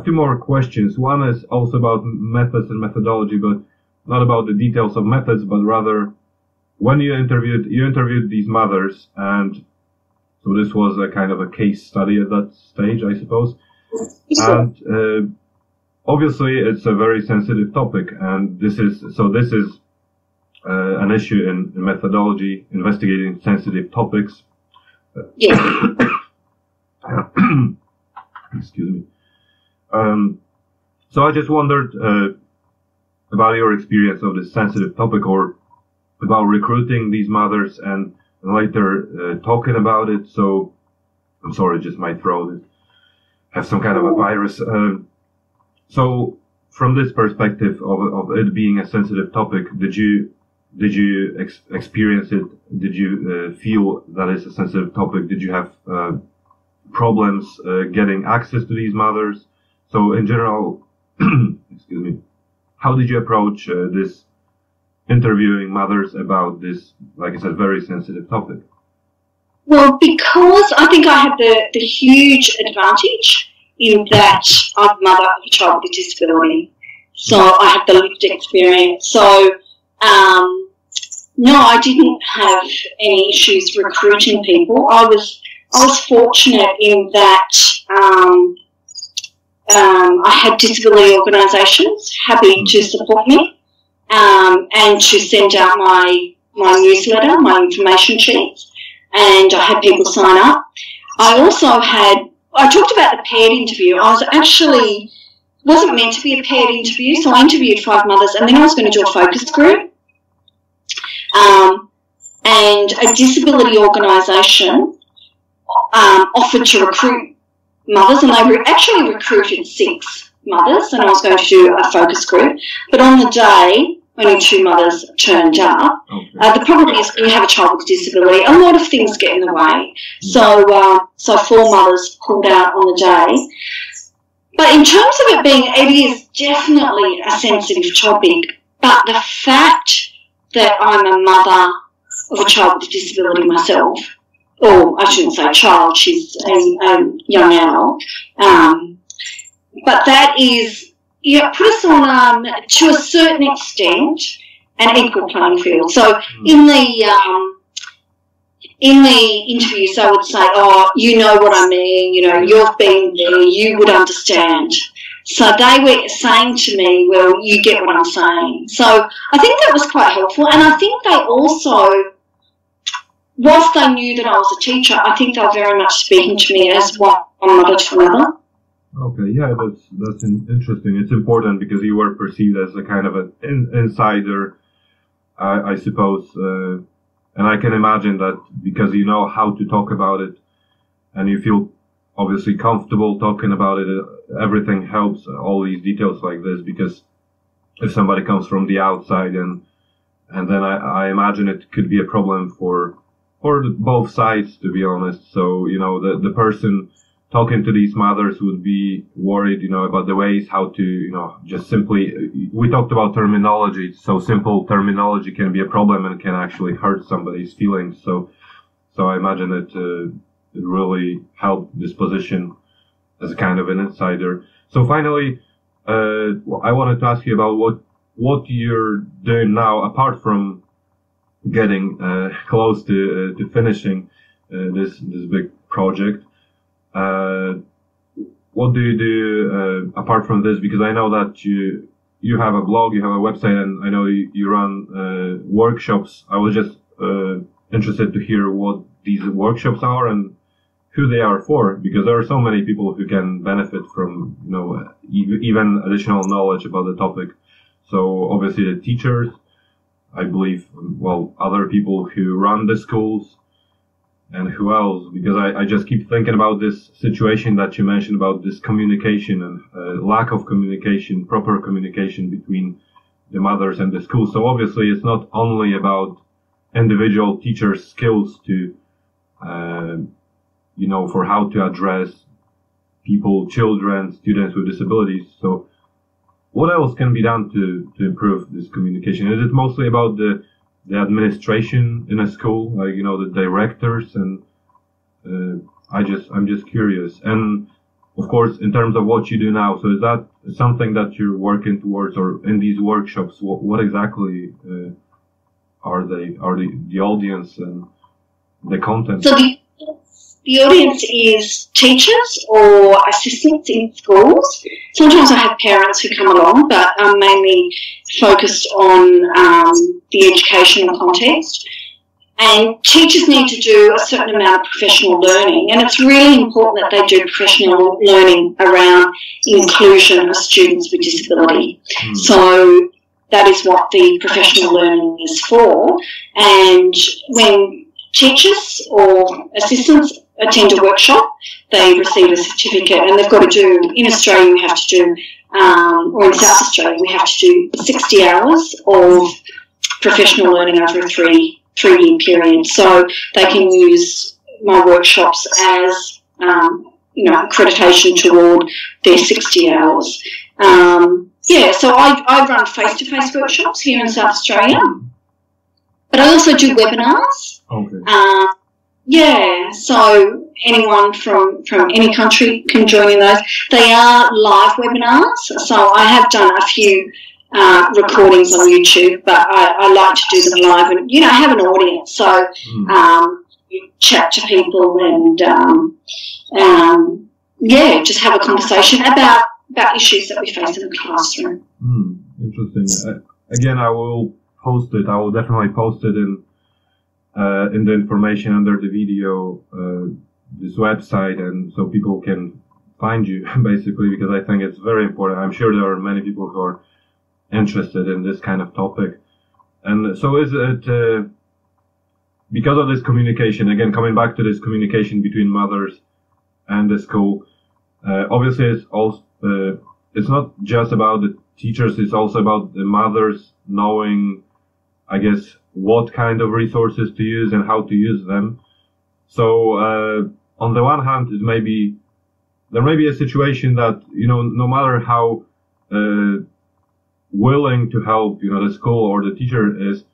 two more questions. One is also about methods and methodology, but not about the details of methods, but rather when you interviewed these mothers, and so this was a kind of a case study at that stage, I suppose. And obviously it's a very sensitive topic, and this is an issue in methodology, investigating sensitive topics. Excuse me. So I just wondered about your experience of this sensitive topic, or about recruiting these mothers and later talking about it. So I'm sorry, just my throat has some kind of a virus. So from this perspective of it being a sensitive topic, did you experience it? Did you feel that it's a sensitive topic? Did you have problems getting access to these mothers? So in general, excuse me, how did you approach this interviewing mothers about this, like I said, very sensitive topic? Well, because I think I have the huge advantage in that I'm a mother of a child with a disability. So I have the lived experience. So, no, I didn't have any issues recruiting people. I was fortunate in that I had disability organisations happy to support me and to send out my newsletter, my information sheets, and I had people sign up. I talked about the paired interview. I was actually wasn't meant to be a paired interview, so I interviewed 5 mothers, and then I was going to do a focus group. And a disability organisation offered to recruit mothers, and they actually recruited 6 mothers, and I was going to do a focus group. But on the day, only 2 mothers turned up. The problem is when you have a child with a disability, a lot of things get in the way. So 4 mothers pulled out on the day. But in terms of it is definitely a sensitive topic, but the fact that I'm a mother of a child with a disability myself, or I shouldn't say child, she's a young adult, but that is, put us on, to a certain extent, an equal playing field. So in the interviews, I would say, oh, you know what I mean, you've been there, you would understand. So they were saying to me, well, you get what I'm saying. So I think that was quite helpful. And I think they also, whilst they knew that I was a teacher, I think they were very much speaking to me as one mother to another. Okay, yeah, that's interesting. It's important because you were perceived as a kind of an insider, I suppose. And I can imagine that because you know how to talk about it and you feel obviously comfortable talking about it, everything helps, all these details like this, because if somebody comes from the outside and then I imagine it could be a problem for both sides, to be honest. So, the person talking to these mothers would be worried, about the ways how to, just simply, we talked about terminology, so simple terminology can be a problem and can actually hurt somebody's feelings. So I imagine it really helped this position as a kind of an insider. So finally, I wanted to ask you about what you're doing now, apart from getting close to finishing this big project. What do you do apart from this? Because I know that you have a blog, you have a website, and I know you run workshops. I was just interested to hear what these workshops are and who they are for, because there are so many people who can benefit from, even additional knowledge about the topic. So obviously the teachers, I believe, other people who run the schools, and who else? Because I just keep thinking about this situation that you mentioned about this communication and lack of communication, proper communication between the mothers and the schools. So obviously it's not only about individual teachers' skills to, for how to address people, children, students with disabilities. So what else can be done to improve this communication? Is it mostly about the administration in a school, like, the directors, and I'm just curious. And of course, in terms of what you do now, so is that something that you're working towards, or in these workshops, what exactly are the audience and the content? So the audience is teachers or assistants in schools. Sometimes I have parents who come along, but I'm mainly focused on the educational context. And teachers need to do a certain amount of professional learning, and it's really important that they do professional learning around inclusion of students with disability. So that is what the professional learning is for. And when teachers or assistants attend a workshop, they receive a certificate, and they've got to do, in Australia we have to do, or in South Australia we have to do 60 hours of professional learning over a three-year period. So they can use my workshops as, accreditation toward their 60 hours. So I run face-to-face workshops here in South Australia, but I also do webinars. Okay. So anyone from any country can join in those. They are live webinars, so I have done a few recordings on YouTube, but I like to do them live and, have an audience. So you chat to people and, just have a conversation about issues that we face in the classroom. Interesting. Again, I will post it. I will definitely post it in the information under the video, this website, and so people can find you, basically, because I think it's very important. I'm sure there are many people who are interested in this kind of topic. And so is it, because of this communication, again, coming back to this communication between mothers and the school, obviously it's also, it's not just about the teachers, it's also about the mothers knowing, I guess, what kind of resources to use and how to use them. So, on the one hand, there may be a situation that, no matter how, willing to help, the school or the teacher is,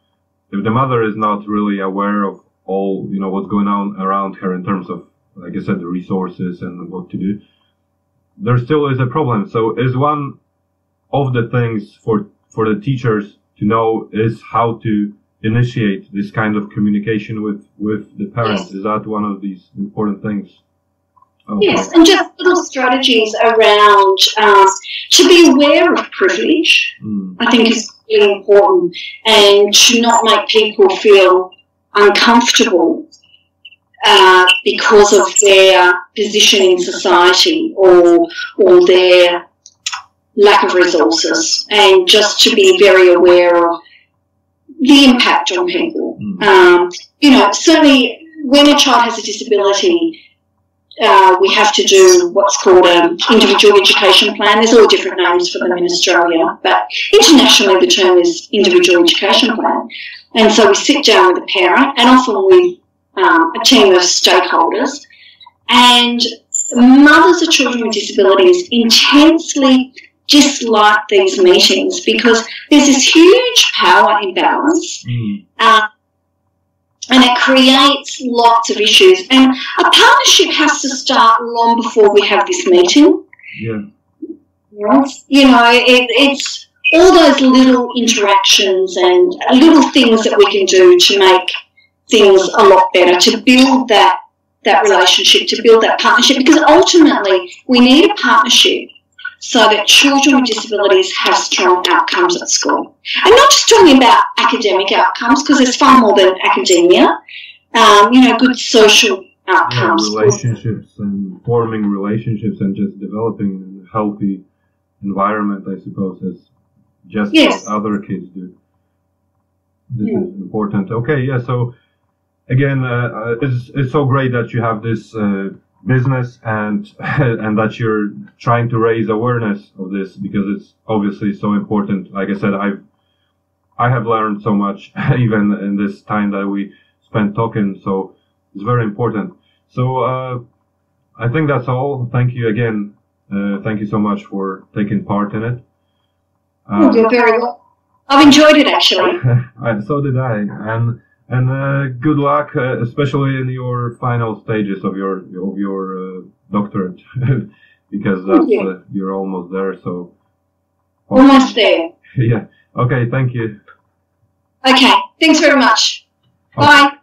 if the mother is not really aware of all, what's going on around her in terms of, like I said, the resources and what to do, there still is a problem. So is one of the things for the teachers to know is how to initiate this kind of communication with the parents. Yes. Is that one of these important things? Okay. Yes, and just little strategies around to be aware of privilege, I think is really important, and to not make people feel uncomfortable because of their position in society or their lack of resources, and just to be very aware of the impact on people. Certainly when a child has a disability, we have to do what's called an individual education plan. There's all different names for them in Australia, but internationally the term is individual education plan. And so we sit down with the parent and often with a team of stakeholders, and mothers of children with disabilities intensely dislike these meetings because there's this huge power imbalance. And it creates lots of issues. And a partnership has to start long before we have this meeting. Yeah. It's all those little interactions and little things that we can do to make things a lot better, to build that relationship, to build that partnership. Because ultimately, we need a partnership so that children with disabilities have strong outcomes at school. And not just talking about academic outcomes, because there's far more than academia, good social outcomes. Yeah, relationships and forming relationships and just developing a healthy environment, I suppose, as just what other kids do. This is important. Okay, yeah, so again, it's so great that you have this business and that you're trying to raise awareness of this, because it's obviously so important. Like I said, I have learned so much even in this time that we spent talking, so it's very important. So I think that's all. Thank you again. Thank you so much for taking part in it. You're very welcome. I've enjoyed it, actually. So did I. And good luck, especially in your final stages of your doctorate, because that's, you're almost there. So almost there. Yeah. Okay. Thank you. Okay. Thanks very much. Okay. Bye.